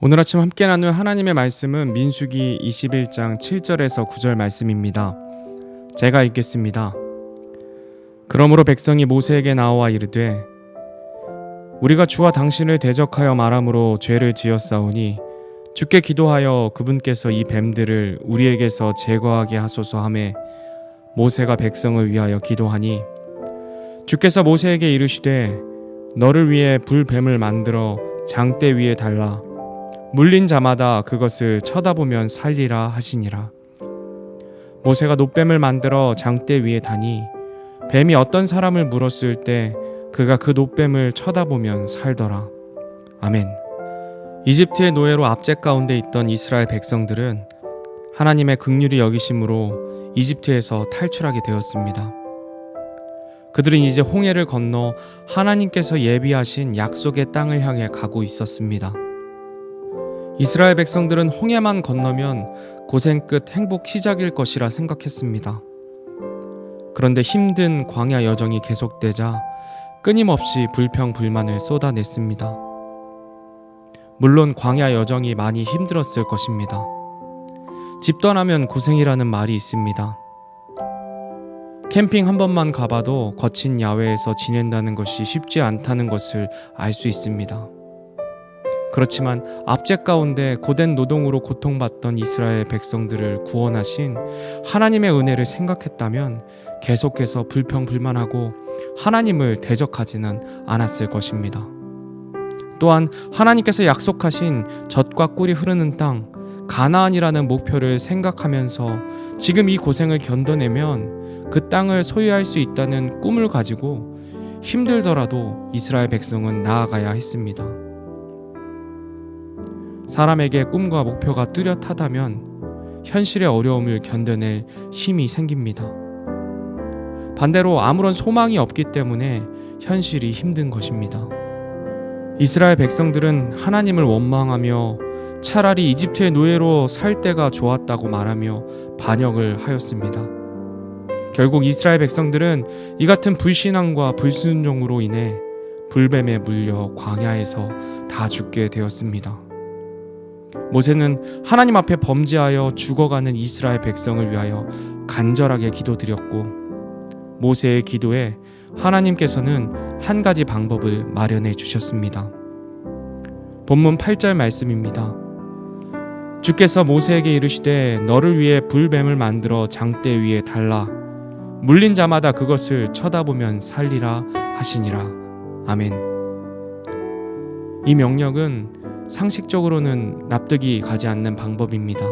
오늘 아침 함께 나눌 하나님의 말씀은 민수기 21장 7절에서 9절 말씀입니다. 제가 읽겠습니다. 그러므로 백성이 모세에게 나와 이르되 우리가 주와 당신을 대적하여 말함으로 죄를 지었사오니 주께 기도하여 그분께서 이 뱀들을 우리에게서 제거하게 하소서 하매 모세가 백성을 위하여 기도하니 주께서 모세에게 이르시되 너를 위해 불뱀을 만들어 장대 위에 달라 물린 자마다 그것을 쳐다보면 살리라 하시니라. 모세가 놋뱀을 만들어 장대 위에 다니 뱀이 어떤 사람을 물었을 때 그가 그 놋뱀을 쳐다보면 살더라. 아멘. 이집트의 노예로 압제 가운데 있던 이스라엘 백성들은 하나님의 긍휼히 여기심으로 이집트에서 탈출하게 되었습니다. 그들은 이제 홍해를 건너 하나님께서 예비하신 약속의 땅을 향해 가고 있었습니다. 이스라엘 백성들은 홍해만 건너면 고생 끝 행복 시작일 것이라 생각했습니다. 그런데 힘든 광야 여정이 계속되자 끊임없이 불평불만을 쏟아냈습니다. 물론 광야 여정이 많이 힘들었을 것입니다. 집 떠나면 고생이라는 말이 있습니다. 캠핑 한 번만 가봐도 거친 야외에서 지낸다는 것이 쉽지 않다는 것을 알 수 있습니다. 그렇지만 압제 가운데 고된 노동으로 고통받던 이스라엘 백성들을 구원하신 하나님의 은혜를 생각했다면 계속해서 불평불만하고 하나님을 대적하지는 않았을 것입니다. 또한 하나님께서 약속하신 젖과 꿀이 흐르는 땅 가나안이라는 목표를 생각하면서 지금 이 고생을 견뎌내면 그 땅을 소유할 수 있다는 꿈을 가지고 힘들더라도 이스라엘 백성은 나아가야 했습니다. 사람에게 꿈과 목표가 뚜렷하다면 현실의 어려움을 견뎌낼 힘이 생깁니다. 반대로 아무런 소망이 없기 때문에 현실이 힘든 것입니다. 이스라엘 백성들은 하나님을 원망하며 차라리 이집트의 노예로 살 때가 좋았다고 말하며 반역을 하였습니다. 결국 이스라엘 백성들은 이 같은 불신앙과 불순종으로 인해 불뱀에 물려 광야에서 다 죽게 되었습니다. 모세는 하나님 앞에 범죄하여 죽어가는 이스라엘 백성을 위하여 간절하게 기도드렸고 모세의 기도에 하나님께서는 한 가지 방법을 마련해 주셨습니다. 본문 8절 말씀입니다. 주께서 모세에게 이르시되 너를 위해 불뱀을 만들어 장대 위에 달라 물린 자마다 그것을 쳐다보면 살리라 하시니라. 아멘. 이 명령은 상식적으로는 납득이 가지 않는 방법입니다.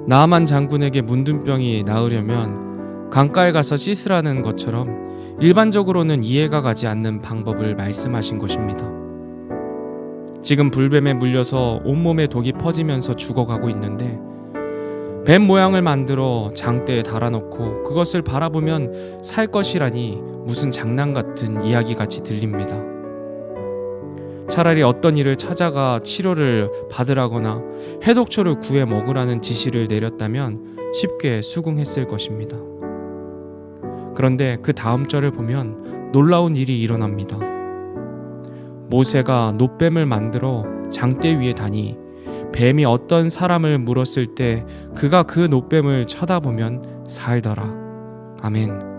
나아만 장군에게 문둥병이 나으려면 강가에 가서 씻으라는 것처럼 일반적으로는 이해가 가지 않는 방법을 말씀하신 것입니다. 지금 불뱀에 물려서 온몸에 독이 퍼지면서 죽어가고 있는데 뱀 모양을 만들어 장대에 달아놓고 그것을 바라보면 살 것이라니 무슨 장난 같은 이야기같이 들립니다. 차라리 어떤 일을 찾아가 치료를 받으라거나 해독초를 구해 먹으라는 지시를 내렸다면 쉽게 수긍했을 것입니다. 그런데 그 다음 절을 보면 놀라운 일이 일어납니다. 모세가 놋뱀을 만들어 장대 위에 다니 뱀이 어떤 사람을 물었을 때 그가 그 놋뱀을 쳐다보면 살더라. 아멘.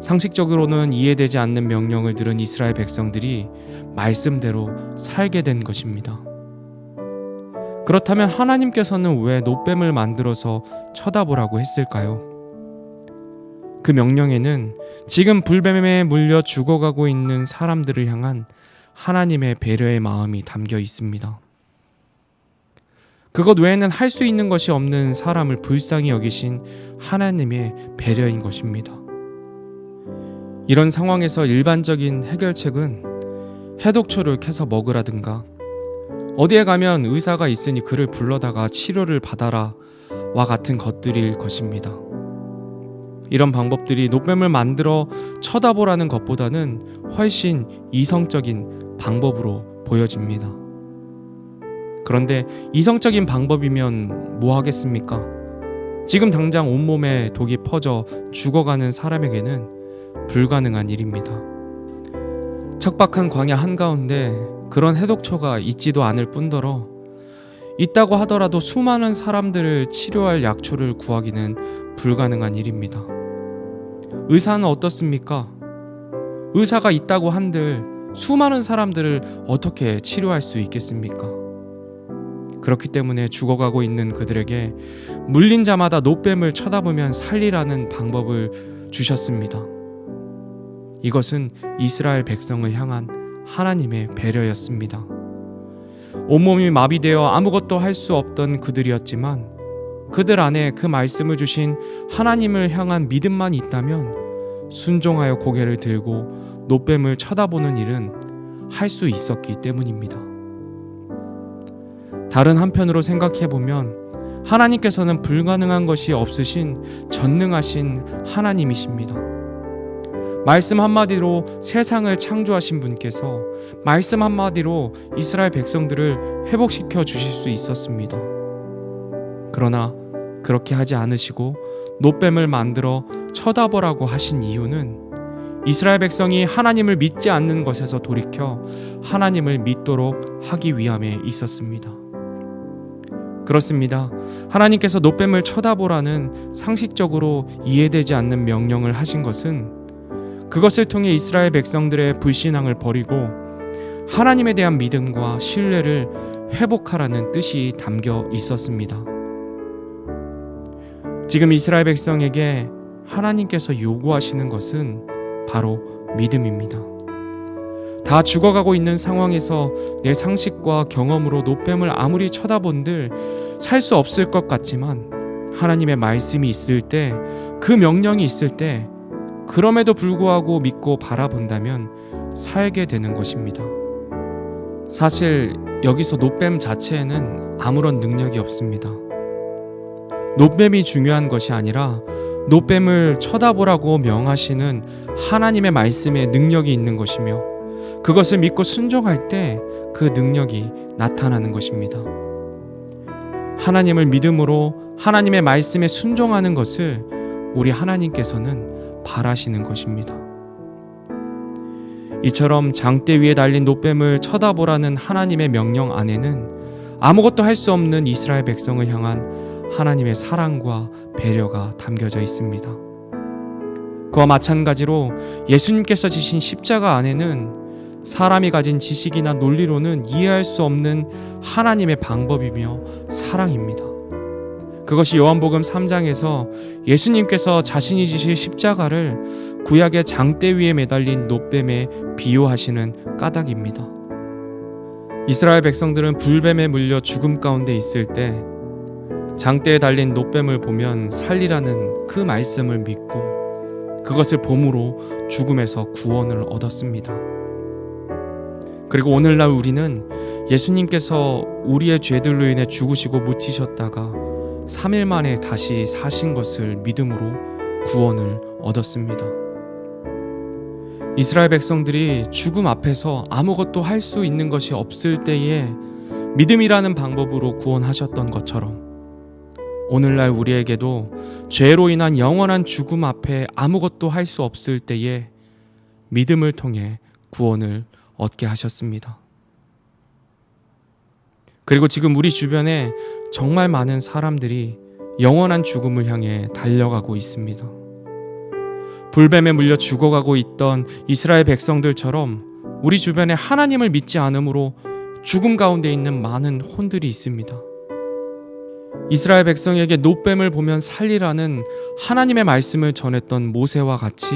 상식적으로는 이해되지 않는 명령을 들은 이스라엘 백성들이 말씀대로 살게 된 것입니다. 그렇다면 하나님께서는 왜 놋뱀을 만들어서 쳐다보라고 했을까요? 그 명령에는 지금 불뱀에 물려 죽어가고 있는 사람들을 향한 하나님의 배려의 마음이 담겨 있습니다. 그것 외에는 할 수 있는 것이 없는 사람을 불쌍히 여기신 하나님의 배려인 것입니다. 이런 상황에서 일반적인 해결책은 해독초를 캐서 먹으라든가 어디에 가면 의사가 있으니 그를 불러다가 치료를 받아라 와 같은 것들일 것입니다. 이런 방법들이 놋뱀을 만들어 쳐다보라는 것보다는 훨씬 이성적인 방법으로 보여집니다. 그런데 이성적인 방법이면 뭐 하겠습니까? 지금 당장 온몸에 독이 퍼져 죽어가는 사람에게는 불가능한 일입니다. 척박한 광야 한가운데 그런 해독처가 있지도 않을 뿐더러 있다고 하더라도 수많은 사람들을 치료할 약초를 구하기는 불가능한 일입니다. 의사는 어떻습니까? 의사가 있다고 한들 수많은 사람들을 어떻게 치료할 수 있겠습니까? 그렇기 때문에 죽어가고 있는 그들에게 물린 자마다 노뱀을 쳐다보면 살리라는 방법을 주셨습니다. 이것은 이스라엘 백성을 향한 하나님의 배려였습니다. 온몸이 마비되어 아무것도 할 수 없던 그들이었지만 그들 안에 그 말씀을 주신 하나님을 향한 믿음만 있다면 순종하여 고개를 들고 노뱀을 쳐다보는 일은 할 수 있었기 때문입니다. 다른 한편으로 생각해보면 하나님께서는 불가능한 것이 없으신 전능하신 하나님이십니다. 말씀 한마디로 세상을 창조하신 분께서 말씀 한마디로 이스라엘 백성들을 회복시켜 주실 수 있었습니다. 그러나 그렇게 하지 않으시고 노뱀을 만들어 쳐다보라고 하신 이유는 이스라엘 백성이 하나님을 믿지 않는 것에서 돌이켜 하나님을 믿도록 하기 위함에 있었습니다. 그렇습니다. 하나님께서 노뱀을 쳐다보라는 상식적으로 이해되지 않는 명령을 하신 것은 그것을 통해 이스라엘 백성들의 불신앙을 버리고 하나님에 대한 믿음과 신뢰를 회복하라는 뜻이 담겨 있었습니다. 지금 이스라엘 백성에게 하나님께서 요구하시는 것은 바로 믿음입니다. 다 죽어가고 있는 상황에서 내 상식과 경험으로 노뱀을 아무리 쳐다본들 살 수 없을 것 같지만 하나님의 말씀이 있을 때, 그 명령이 있을 때 그럼에도 불구하고 믿고 바라본다면 살게 되는 것입니다. 사실 여기서 노뱀 자체에는 아무런 능력이 없습니다. 노뱀이 중요한 것이 아니라 노뱀을 쳐다보라고 명하시는 하나님의 말씀에 능력이 있는 것이며 그것을 믿고 순종할 때 그 능력이 나타나는 것입니다. 하나님을 믿음으로 하나님의 말씀에 순종하는 것을 우리 하나님께서는 바라시는 것입니다. 이처럼 장대 위에 달린 노뱀을 쳐다보라는 하나님의 명령 안에는 아무것도 할 수 없는 이스라엘 백성을 향한 하나님의 사랑과 배려가 담겨져 있습니다. 그와 마찬가지로 예수님께서 지신 십자가 안에는 사람이 가진 지식이나 논리로는 이해할 수 없는 하나님의 방법이며 사랑입니다. 그것이 요한복음 3장에서 예수님께서 자신이 지실 십자가를 구약의 장대 위에 매달린 노뱀에 비유하시는 까닭입니다. 이스라엘 백성들은 불뱀에 물려 죽음 가운데 있을 때 장대에 달린 노뱀을 보면 살리라는 그 말씀을 믿고 그것을 봄으로 죽음에서 구원을 얻었습니다. 그리고 오늘날 우리는 예수님께서 우리의 죄들로 인해 죽으시고 묻히셨다가 3일 만에 다시 사신 것을 믿음으로 구원을 얻었습니다. 이스라엘 백성들이 죽음 앞에서 아무것도 할 수 있는 것이 없을 때에 믿음이라는 방법으로 구원하셨던 것처럼 오늘날 우리에게도 죄로 인한 영원한 죽음 앞에 아무것도 할 수 없을 때에 믿음을 통해 구원을 얻게 하셨습니다. 그리고 지금 우리 주변에 정말 많은 사람들이 영원한 죽음을 향해 달려가고 있습니다. 불뱀에 물려 죽어가고 있던 이스라엘 백성들처럼 우리 주변에 하나님을 믿지 않으므로 죽음 가운데 있는 많은 혼들이 있습니다. 이스라엘 백성에게 노뱀을 보면 살리라는 하나님의 말씀을 전했던 모세와 같이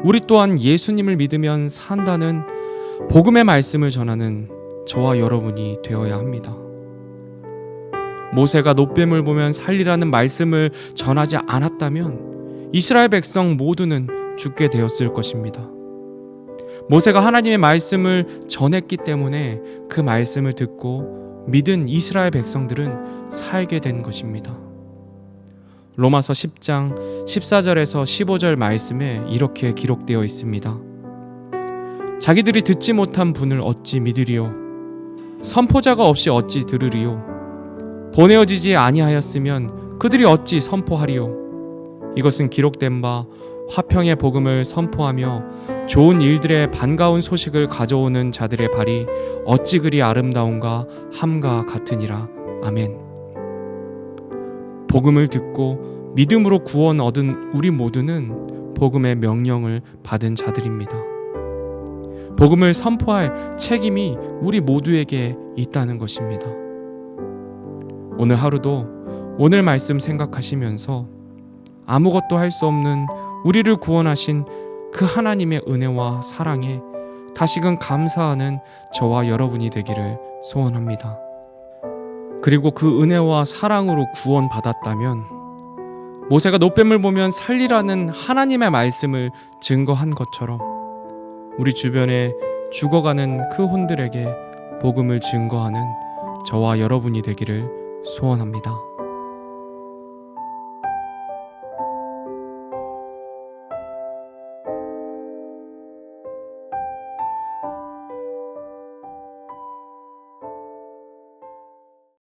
우리 또한 예수님을 믿으면 산다는 복음의 말씀을 전하는 저와 여러분이 되어야 합니다. 모세가 노뱀을 보면 살리라는 말씀을 전하지 않았다면 이스라엘 백성 모두는 죽게 되었을 것입니다. 모세가 하나님의 말씀을 전했기 때문에 그 말씀을 듣고 믿은 이스라엘 백성들은 살게 된 것입니다. 로마서 10장 14절에서 15절 말씀에 이렇게 기록되어 있습니다. 자기들이 듣지 못한 분을 어찌 믿으리요? 선포자가 없이 어찌 들으리요? 보내어지지 아니하였으면 그들이 어찌 선포하리요? 이것은 기록된 바 화평의 복음을 선포하며 좋은 일들의 반가운 소식을 가져오는 자들의 발이 어찌 그리 아름다운가 함과 같으니라. 아멘. 복음을 듣고 믿음으로 구원 얻은 우리 모두는 복음의 명령을 받은 자들입니다. 복음을 선포할 책임이 우리 모두에게 있다는 것입니다. 오늘 하루도 오늘 말씀 생각하시면서 아무것도 할 수 없는 우리를 구원하신 그 하나님의 은혜와 사랑에 다시금 감사하는 저와 여러분이 되기를 소원합니다. 그리고 그 은혜와 사랑으로 구원받았다면 모세가 놋뱀을 보면 살리라는 하나님의 말씀을 증거한 것처럼 우리 주변에 죽어가는 그 혼들에게 복음을 증거하는 저와 여러분이 되기를 소원합니다.